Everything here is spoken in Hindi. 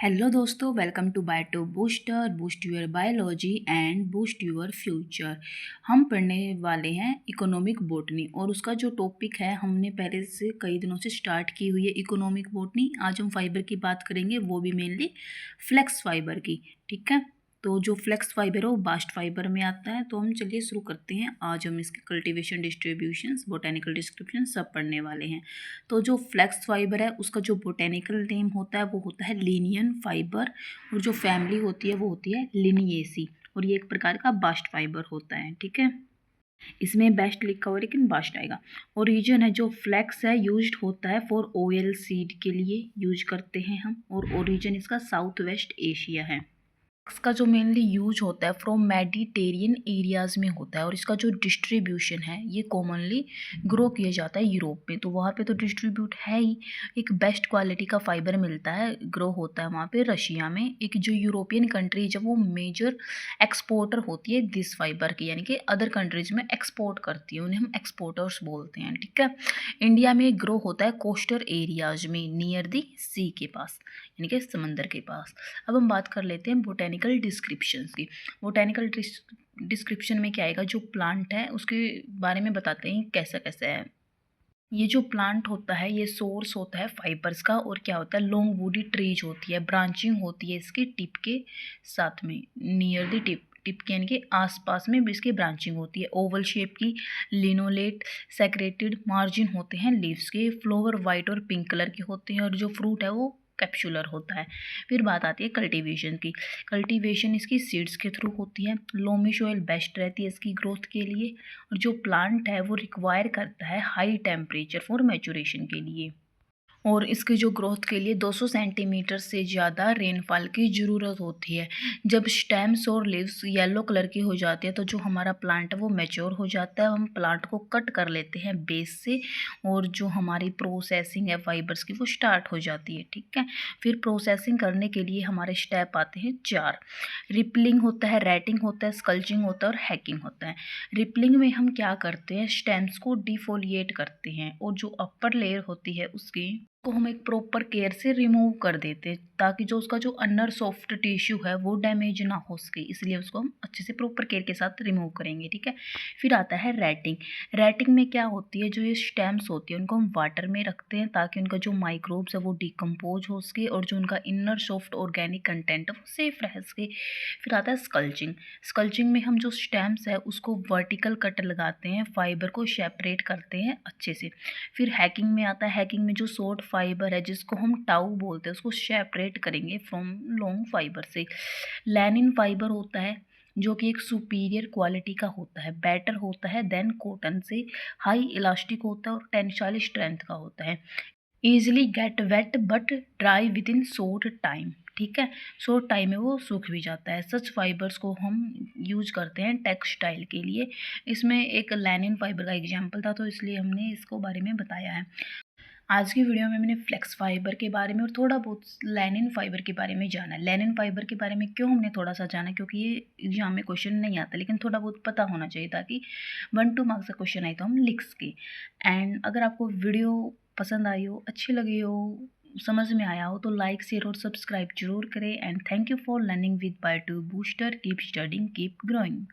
हेलो दोस्तों, welcome to Bioto Booster. Boost your biology and boost your future. हम पढ़ने वाले हैं इकोनॉमिक बॉटनी और उसका जो टॉपिक है हमने पहले से कई दिनों से स्टार्ट की हुई है इकोनॉमिक बॉटनी। आज हम फाइबर की बात करेंगे, वो भी मेनली फ्लेक्स फाइबर की। ठीक है, तो जो फ्लेक्स फाइबर है वो बास्ट फाइबर में आता है। तो हम चलिए शुरू करते हैं। आज हम इसके कल्टीवेशन, डिस्ट्रीब्यूशंस, बोटेनिकल डिस्क्रिप्शन सब पढ़ने वाले हैं। तो जो फ्लेक्स फाइबर है उसका जो बोटेनिकल नेम होता है वो होता है लिनियन फाइबर, और जो फैमिली होती है वो होती है लिनिएसी, और ये एक प्रकार का बास्ट फाइबर होता है। ठीक है, इसमें बेस्ट लिखा हुआ लेकिन बास्ट आएगा। ओरिजिन है जो फ्लेक्स है यूज्ड होता है फॉर ऑयल सीड के लिए यूज करते हैं हम, और ओरिजिन इसका साउथ वेस्ट एशिया है। इसका जो मेनली यूज होता है फ्रॉम मेडिटेरियन एरियाज़ में होता है, और इसका जो डिस्ट्रीब्यूशन है ये कॉमनली ग्रो किया जाता है यूरोप में, तो वहाँ पे तो डिस्ट्रीब्यूट है ही। एक बेस्ट क्वालिटी का फाइबर मिलता है, ग्रो होता है वहाँ पे रशिया में। एक जो यूरोपियन कंट्री जब वो मेजर एक्सपोर्टर होती है दिस फाइबर की, यानी कि अदर कंट्रीज में एक्सपोर्ट करती है, उन्हें हम एक्सपोर्टर्स बोलते हैं। ठीक है, इंडिया में ग्रो होता है कोस्टल एरियाज में नियर दी सी के पास, यानी कि समंदर के पास। अब हम बात कर लेते हैं बोटेनिकल डिस्क्रिप्शंस की। बोटेनिकल डिस्क्रिप्शन में क्या आएगा, जो प्लांट है उसके बारे में बताते हैं कैसा कैसा है। ये जो प्लांट होता है ये सोर्स होता है फाइबर्स का, और क्या होता है लॉन्ग वुडी ट्रीज होती है, ब्रांचिंग होती है इसकी टिप के साथ में, नियर द टिप के यानी कि आसपास में भी इसकी ब्रांचिंग होती है। ओवल शेप की लिनोलेट सेक्रेटेड मार्जिन होते हैं लीव्स के। फ्लावर वाइट और पिंक कलर के होते हैं, और जो फ्रूट है वो कैप्सुलर होता है। फिर बात आती है कल्टीवेशन की। कल्टीवेशन इसकी सीड्स के थ्रू होती है। लोमी सॉइल बेस्ट रहती है इसकी ग्रोथ के लिए, और जो प्लांट है वो रिक्वायर करता है हाई टेम्परेचर फॉर मैचुरेशन के लिए, और इसकी जो ग्रोथ के लिए 200 सेंटीमीटर से ज़्यादा रेनफॉल की ज़रूरत होती है। जब स्टेम्स और लीव्स येलो कलर की हो जाती है तो जो हमारा प्लांट है वो मैच्योर हो जाता है। हम प्लांट को कट कर लेते हैं बेस से, और जो हमारी प्रोसेसिंग है फाइबर्स की वो स्टार्ट हो जाती है। ठीक है, फिर प्रोसेसिंग करने के लिए हमारे स्टेप आते हैं 4। रिपलिंग होता है, रेटिंग होता है, स्कल्चिंग होता है और हैकिंग होता है। रिपलिंग में हम क्या करते हैं, स्टेम्स को डिफोलिएट करते हैं, और जो अपर लेयर होती है उसकी को हम एक प्रॉपर केयर से रिमूव कर देते हैं, ताकि जो उसका जो अन्नर सॉफ्ट टिश्यू है वो डैमेज ना हो सके, इसलिए उसको हम अच्छे से प्रॉपर केयर के साथ रिमूव करेंगे। ठीक है, फिर आता है रेटिंग। रेटिंग में क्या होती है, जो ये स्टेम्स होती है उनको हम वाटर में रखते हैं ताकि उनका जो माइक्रोब्स है वो डिकम्पोज हो सके, और जो उनका इनर सॉफ्ट ऑर्गेनिक कंटेंट है वो सेफ रह सके। फिर आता है स्कल्चिंग। स्कल्चिंग में हम जो स्टेम्स है उसको वर्टिकल कट लगाते हैं, फाइबर को सेपरेट करते हैं अच्छे से। फिर हैकिंग में आता है। हैकिंग में जो शॉर्ट फाइबर है जिसको हम टाउ बोलते हैं उसको सेपरेट करेंगे फ्रॉम लॉन्ग फाइबर से। लैनिन फाइबर होता है जो कि एक सुपीरियर क्वालिटी का होता है, बेटर होता है देन कॉटन से, हाई इलास्टिक होता है और टेंसाइल स्ट्रेंथ का होता है। Easily get wet but dry within short time. ठीक है, शॉर्ट टाइम में वो सूख भी जाता है। सच फाइबर्स को हम यूज करते हैं टेक्सटाइल के लिए। इसमें एक लैनिन फाइबर का एग्जाम्पल था तो इसलिए हमने इसको बारे में बताया है। आज की वीडियो में मैंने फ्लेक्स फाइबर के बारे में और थोड़ा बहुत लैनिन फाइबर के बारे में जाना। लैनिन फाइबर के बारे में क्यों हमने थोड़ा सा जाना, क्योंकि ये एग्जाम में क्वेश्चन नहीं आता, लेकिन थोड़ा बहुत पता होना चाहिए ताकि 1-2 मार्क्स का क्वेश्चन आए तो हम लिख सके। एंड अगर आपको वीडियो पसंद आई हो, अच्छी लगी हो, समझ में आया हो तो लाइक, शेयर और सब्सक्राइब जरूर करें। And thank you for learning with Bioto Booster. Keep studying, keep growing.